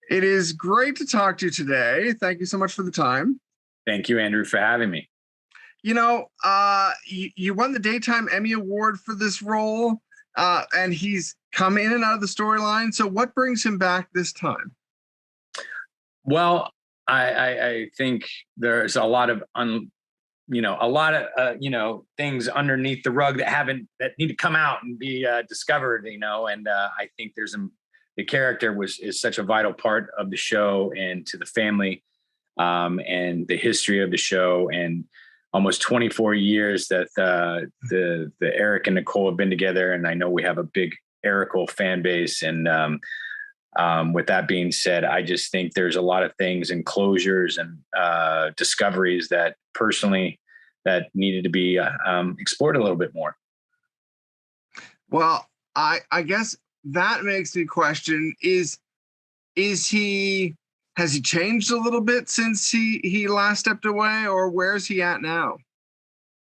It is great to talk to you today. Thank you so much for the time. Thank you, Andrew, for having me. You won the Daytime Emmy Award for this role, and he's come in and out of the storyline. So, what brings him back this time? Well, I think there's a lot of things underneath the rug that need to come out and be discovered. And I think the character is such a vital part of the show and to the family, and the history of the show, and almost 24 years that the Eric and Nicole have been together. And I know we have a big Erical fan base. And with that being said, I just think there's a lot of things and closures and discoveries that personally that needed to be explored a little bit more. Well, I guess that makes me question: is he has he changed a little bit since he last stepped away, or where's he at now?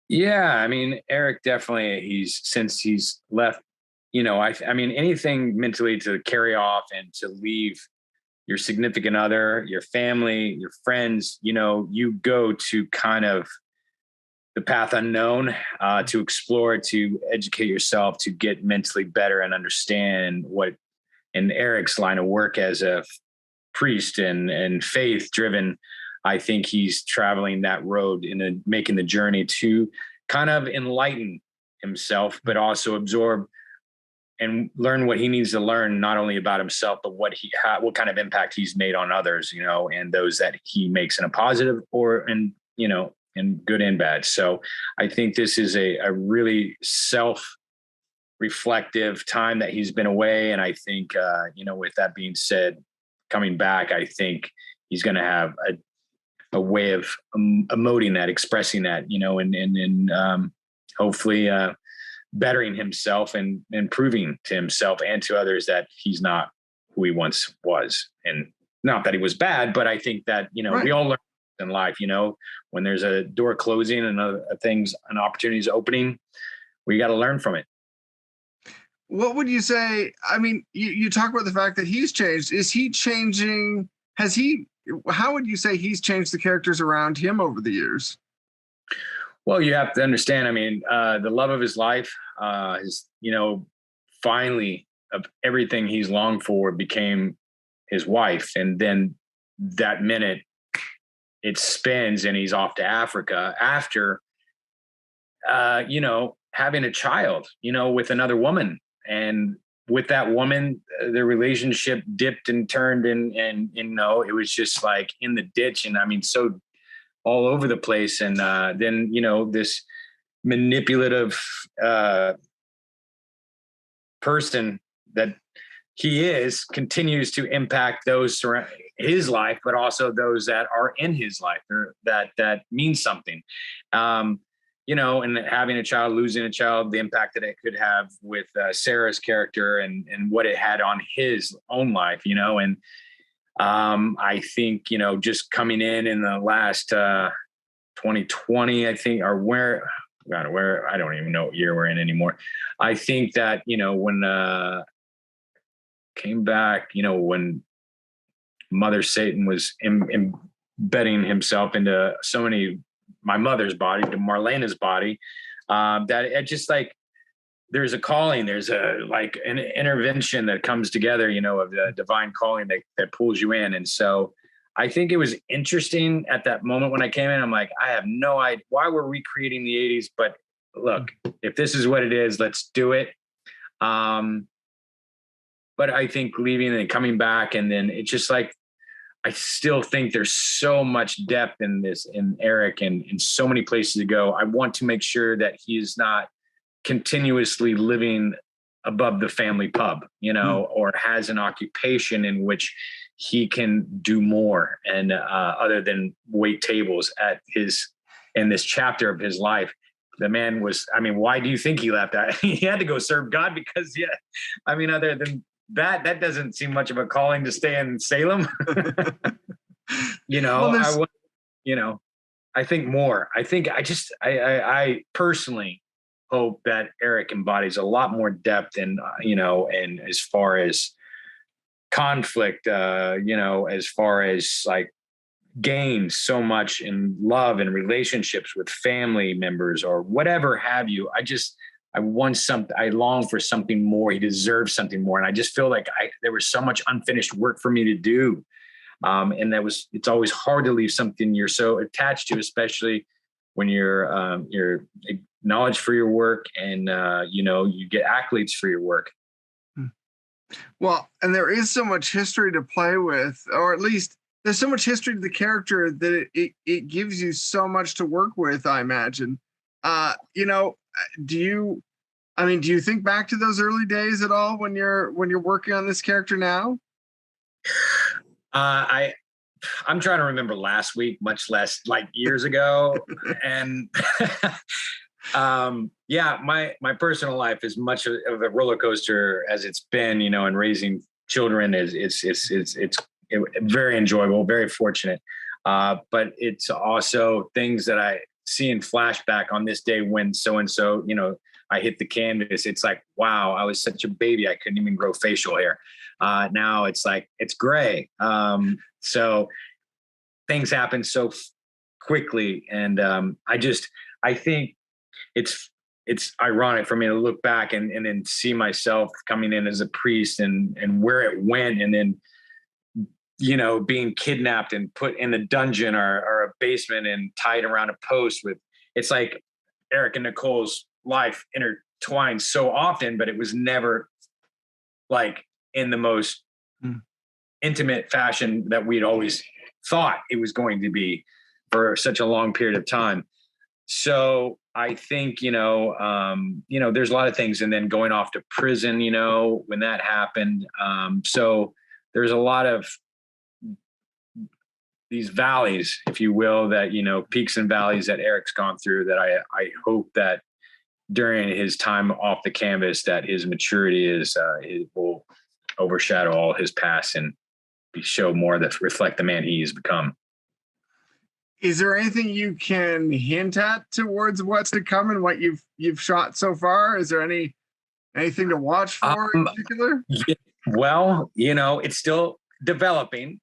Yeah, I mean, Eric definitely. Since he's left. I mean, anything mentally to carry off and to leave your significant other, your family, your friends. You go to kind of the path unknown, to explore, to educate yourself, to get mentally better and understand what in Eric's line of work as a priest and faith driven. I think he's traveling that road and making the journey to kind of enlighten himself, but also absorb and learn what he needs to learn, not only about himself, but what kind of impact he's made on others, and those that he makes in a positive or in good and bad. So I think this is a really self-reflective time that he's been away. And I think, with that being said, coming back, I think he's going to have a way of emoting that, expressing that, and hopefully bettering himself and proving to himself and to others that he's not who he once was. And not that he was bad, but I think that, Right. We all learn in life, when there's a door closing and other things and opportunities opening, we got to learn from it. What would you say? I mean, you talk about the fact that he's changed. Is he changing? How would you say he's changed the characters around him over the years? Well, you have to understand, I mean, the love of his life, finally of everything he's longed for became his wife. And then that minute it spins and he's off to Africa after, having a child, with another woman. And with that woman, the relationship dipped and turned and it was just like in the ditch. And I mean, so all over the place. And then, this manipulative person that he continues to impact those surrounding his life, but also those that are in his life that means something. And having a child, losing a child, the impact that it could have with Sarah's character and what it had on his own life, and I think, just coming in the last 2020, I think, or where I don't even know what year we're in anymore. I think that, when came back, when Mother Satan was embedding himself into so many, my mother's body, to Marlena's body, that it just like, there's a calling, there's an intervention that comes together, of the divine calling that pulls you in. And so I think it was interesting at that moment when I came in, I'm like, I have no idea why we're recreating the 80s, but look, if this is what it is, let's do it. But I think leaving and coming back, and then it's just like, I still think there's so much depth in Eric and in so many places to go. I want to make sure that he is not continuously living above the family pub, or has an occupation in which he can do more and other than wait tables in this chapter of his life. The man was, I mean, why do you think he left? He had to go serve God because, other than that doesn't seem much of a calling to stay in Salem. Well, I think more. I personally hope that Eric embodies a lot more depth and as far as conflict, as far as like gained so much in love and relationships with family members or whatever have you. I want something. I long for something more. He deserves something more. And I just feel like there was so much unfinished work for me to do. And it's always hard to leave something you're so attached to, especially when you're acknowledged for your work and, you get accolades for your work. Well, and there is so much history to play with, or at least there's so much history to the character that it gives you so much to work with, I imagine. Do you think back to those early days at all when you're working on this character now? I'm trying to remember last week, much less like years ago. And my personal life is much of a roller coaster as it's been, and raising children it's very enjoyable, very fortunate. But it's also things that I see in flashback on this day when so-and-so, I hit the canvas. It's like, wow, I was such a baby. I couldn't even grow facial hair. Now it's like, it's gray. So things happen so quickly. And I think it's ironic for me to look back and then see myself coming in as a priest and where it went. And then, being kidnapped and put in the dungeon or a basement and tied around a post it's like Eric and Nicole's life intertwined so often, but it was never like in the most intimate fashion that we'd always thought it was going to be for such a long period of time. So I think, there's a lot of things, and then going off to prison, when that happened. So there's a lot of these valleys, if you will, that, peaks and valleys that Eric's gone through, that I hope that during his time off the canvas, that his maturity it will overshadow all his past and show more that reflect the man he has become. Is there anything you can hint at towards what's to come and what you've shot so far? Is there anything to watch for in particular? Well, it's still developing.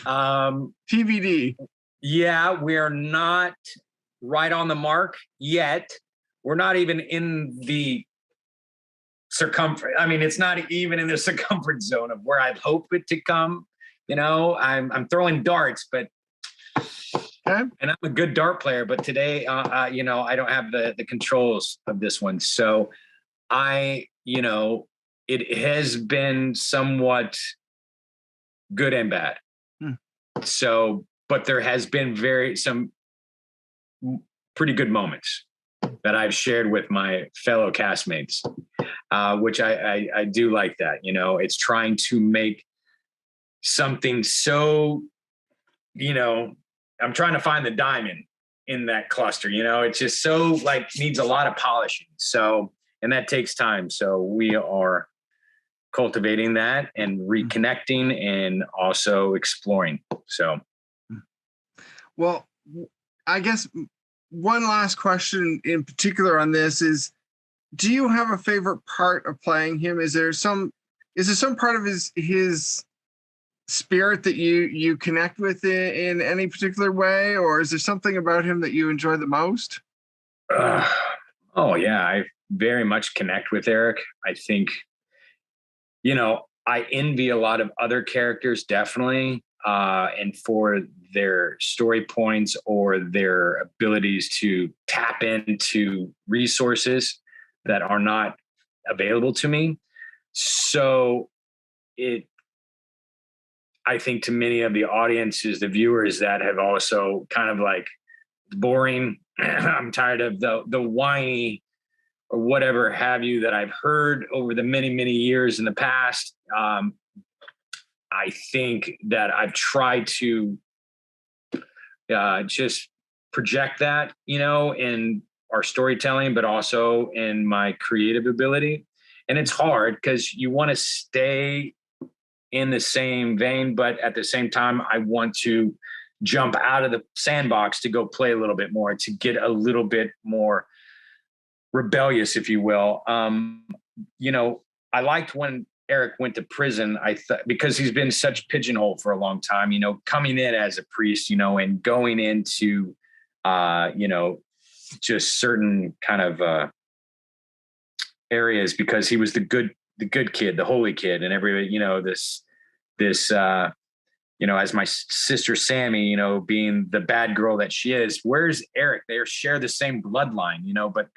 TBD. Yeah, we're not right on the mark yet. We're not even in the circumference. I mean, it's not even in the circumference zone of where I'd hope it to come. I'm throwing darts, but and I'm a good dart player, but today, I don't have the controls of this one. So it has been somewhat good and bad. So, but there has been some pretty good moments that I've shared with my fellow castmates, which I do like that. It's trying to make something so, I'm trying to find the diamond in that cluster. It's just so needs a lot of polishing. So, and that takes time. So we are cultivating that and reconnecting and also exploring. So, well, I guess one last question in particular on this is, do you have a favorite part of playing him? Is there some part of his spirit that you connect with in any particular way, or is there something about him that you enjoy the most? Oh yeah, I very much connect with Eric. I think, I envy a lot of other characters, definitely, and for their story points or their abilities to tap into resources that are not available to me. So I think to many of the audiences, the viewers that have also kind of boring, I'm tired of the whiny or whatever have you that I've heard over the many, many years in the past. I think that I've tried to just project that, in our storytelling, but also in my creative ability. And it's hard because you want to stay in the same vein, but at the same time, I want to jump out of the sandbox to go play a little bit more, to get a little bit more rebellious, if you will. I liked when Eric went to prison. I thought, because he's been such pigeonholed for a long time, you know, coming in as a priest, you know, and going into, you know, just certain kind of areas, because he was the good kid, the holy kid, and everybody, you know, this, you know, as my sister Sammy, you know, being the bad girl that she is. Where's Eric? They share the same bloodline, you know, but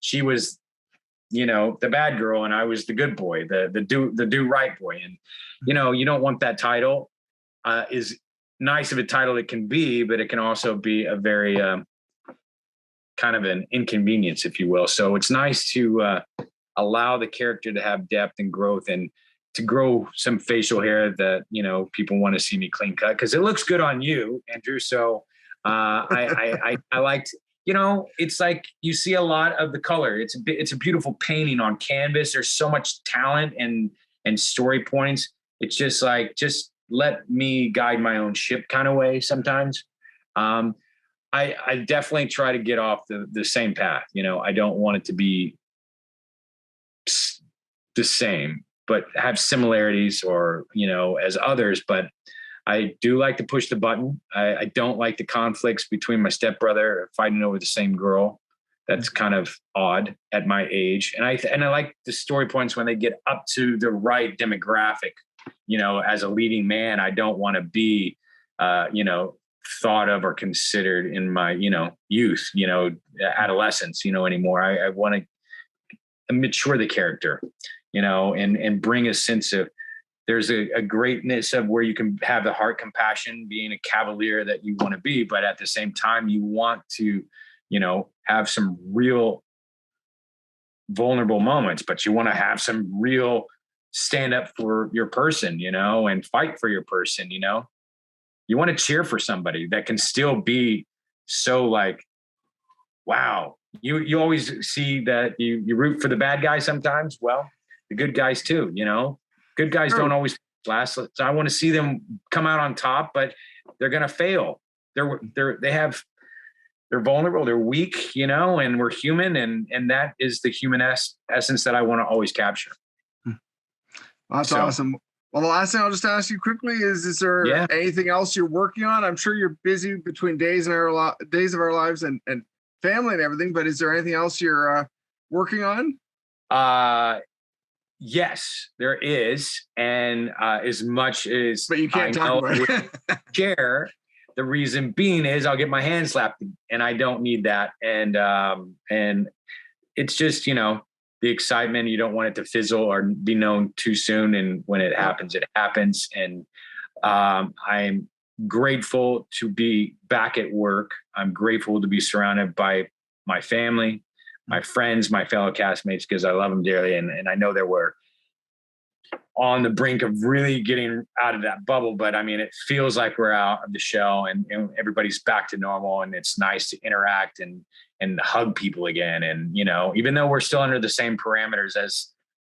she was, you know, the bad girl, and I was the good boy, the do right boy. And, you know, you don't want that title. Is nice of a title it can be, but it can also be a very kind of an inconvenience, if you will. So it's nice to allow the character to have depth and growth, and to grow some facial hair that, you know, people want to see me clean cut, because it looks good on you, Andrew. So I liked, you know, it's like you see a lot of the color. It's a beautiful painting on canvas. There's so much talent and story points. It's just like, just let me guide my own ship kind of way sometimes. I definitely try to get off the same path. You know, I don't want it to be the same, but have similarities, or, you know, as others. But I do like to push the button. I don't like the conflicts between my stepbrother fighting over the same girl. That's kind of odd at my age. And I like the story points when they get up to the right demographic. You know, as a leading man, I don't want to be, you know, thought of or considered in my, you know, youth, you know, adolescence, you know, anymore. I want to mature the character, you know, and bring a sense of, there's a greatness of where you can have the heart compassion, being a cavalier that you want to be, but at the same time, you want to, you know, have some real vulnerable moments, but you want to have some real stand up for your person, you know, and fight for your person, you know. You want to cheer for somebody that can still be so like, wow. You always see that you root for the bad guy sometimes. Well, the good guys too, you know. Good guys don't always last. So I want to see them come out on top, but they're going to fail. They're vulnerable. They're weak, you know, and we're human. And that is the human essence that I want to always capture. That's awesome. Well, the last thing I'll just ask you quickly is there anything else you're working on? I'm sure you're busy between days of our lives and family and everything, but is there anything else you're working on? Yes, there is. And as much as but you can't talk about it. Share, the reason being is I'll get my hand slapped, and I don't need that. And it's just, you know, the excitement, you don't want it to fizzle or be known too soon. And when it happens, it happens. And I'm grateful to be back at work. I'm grateful to be surrounded by my family, my friends, my fellow castmates, because I love them dearly. And I know that we're on the brink of really getting out of that bubble. But I mean, it feels like we're out of the shell, and everybody's back to normal, and it's nice to interact and hug people again. And, you know, even though we're still under the same parameters as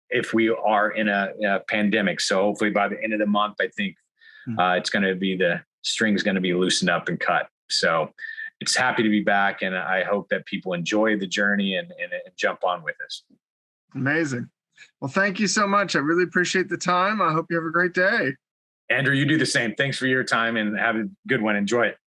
if we are in a pandemic. So hopefully by the end of the month, I think it's going to be, the string's going to be loosened up and cut. So it's happy to be back. And I hope that people enjoy the journey and jump on with us. Amazing. Well, thank you so much. I really appreciate the time. I hope you have a great day. Andrew, you do the same. Thanks for your time, and have a good one. Enjoy it.